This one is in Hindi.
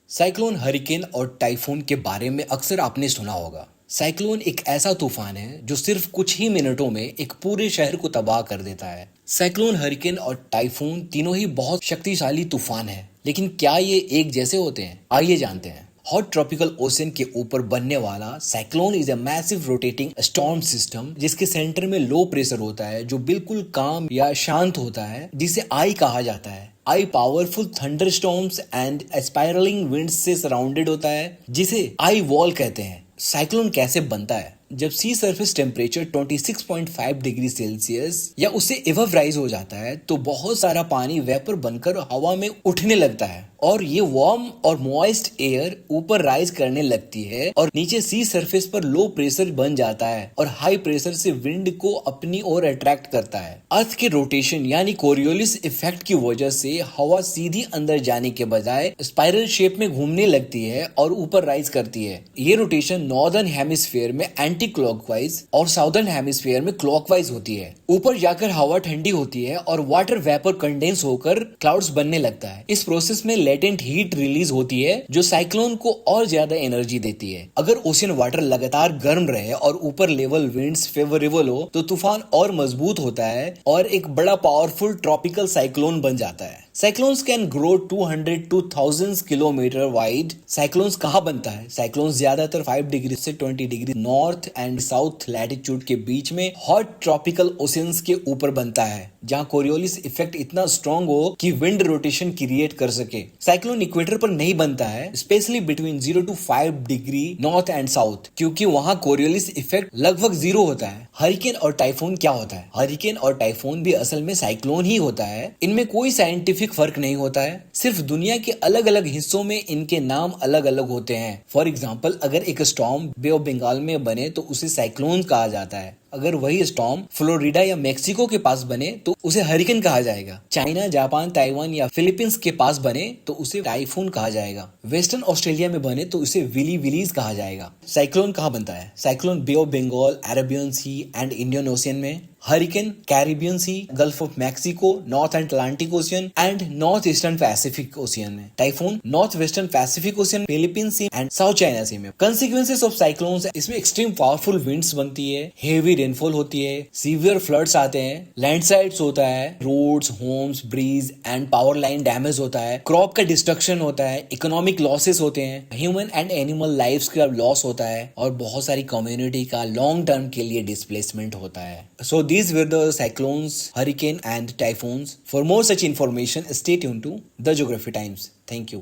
साइक्लोन, हरिकेन और टाइफून के बारे में अक्सर आपने सुना होगा। साइक्लोन एक ऐसा तूफान है जो सिर्फ कुछ ही मिनटों में एक पूरे शहर को तबाह कर देता है। साइक्लोन, हरिकेन और टाइफून तीनों ही बहुत शक्तिशाली तूफान हैं, लेकिन क्या ये एक जैसे होते हैं? आइए जानते हैं। हॉट ट्रॉपिकल ओशन के ऊपर बनने वाला cyclone is a massive rotating storm system, जिसके सेंटर में लो प्रेशर होता है जो बिल्कुल काम या शांत होता है, जिसे आई कहा जाता है। Eye powerful thunderstorms and spiraling winds से सराउंडेड होता है, जिसे आई वॉल कहते हैं। साइक्लोन कैसे बनता है? जब सी सरफेस टेम्परेचर 26.5 डिग्री सेल्सियस या उससे एबव राइज हो जाता है तो बहुत सारा पानी वेपर बनकर हवा में उठने लगता है और ये वार्म और मॉइस्ट एयर ऊपर राइज करने लगती है और नीचे सी सरफेस पर लो प्रेशर बन जाता है और हाई प्रेशर से विंड को अपनी ओर अट्रैक्ट करता है। अर्थ के रोटेशन यानी कोरियोलिस इफेक्ट की वजह से हवा सीधी अंदर जाने के बजाय स्पाइरल शेप में घूमने लगती है और ऊपर राइज करती है। ये रोटेशन नॉर्दर्न हेमिस्फीयर में एंटी क्लॉकवाइज और साउदर्न हेमिस्फीयर में क्लॉकवाइज होती है। ऊपर जाकर हवा ठंडी होती है और वाटर वेपर कंडेंस होकर क्लाउड्स बनने लगता है। इस प्रोसेस में लेटेंट हीट रिलीज होती है जो साइक्लोन को और ज्यादा एनर्जी देती है। अगर ओशियन वाटर लगातार गर्म रहे और ऊपर लेवल विंड्स फेवरेबल हो तो तूफान और मजबूत होता है और एक बड़ा पावरफुल ट्रॉपिकल साइक्लोन बन जाता है। Cyclones can grow 200 to 1000 kilometre wide. Cyclones कहाँ बनता है? साइक्लोन्स ज्यादातर 5 डिग्री से 20 degree north and south latitude के बीच में हॉट ट्रॉपिकल ओशियंस के ऊपर बनता है, जहाँ कोरियोलिस इफेक्ट इतना स्ट्रॉन्ग हो कि विंड रोटेशन क्रिएट कर सके। साइक्लोन इक्वेटर पर नहीं बनता है, specially between 0 to 5 degree north and south, क्योंकि वहाँ कोरियोलिस इफेक्ट लगभग 0 होता है। हरिकेन और टाइफून क्या होता है? हरिकेन और टाइफून भी असल में साइक्लोन ही होता है। इनमें कोई साइंटिफिक फर्क नहीं होता है, सिर्फ दुनिया के अलग अलग हिस्सों में इनके नाम अलग अलग होते हैं। फॉर एग्जाम्पल, अगर एक स्टॉर्म बे ऑफ बंगाल में बने तो उसे साइक्लोन कहा जाता है। अगर वही स्टॉर्म फ्लोरिडा या मेक्सिको के पास बने तो उसे हरिकेन कहा जाएगा। चाइना, जापान, ताइवान या फिलीपींस के पास बने तो उसे टाइफून कहा जाएगा। वेस्टर्न ऑस्ट्रेलिया में बने तो उसे विली विलीज कहा जाएगा। साइक्लोन कहाँ बनता है? Cyclone bay of Bengal, Arabian sea and Indian ocean में। Hurricane Caribbean sea, gulf of Mexico, north Atlantic ocean and north eastern Pacific ocean में। Typhoon north western Pacific ocean, Philippines sea and south China sea में। कंसिक्वेंसेस ऑफ साइक्लोन्स, इसमें एक्सट्रीम पावरफुल विंड्स बनती है, हेवी रेनफॉल होती है, सीवियर फ्लड्स आते हैं, लैंडस्लाइड्स होता है, roads, homes, bridge and power line damage होता है, क्रॉप का डिस्ट्रक्शन होता है, इकोनॉमिक लॉसेस होते हैं, ह्यूमन एंड एनिमल लाइव्स का लॉस होता है और बहुत सारी कम्युनिटी का लॉन्ग टर्म के लिए डिस्प्लेसमेंट होता है। So these were the cyclones, hurricane and typhoons. For more such information, stay tuned to The Geography Times. Thank you.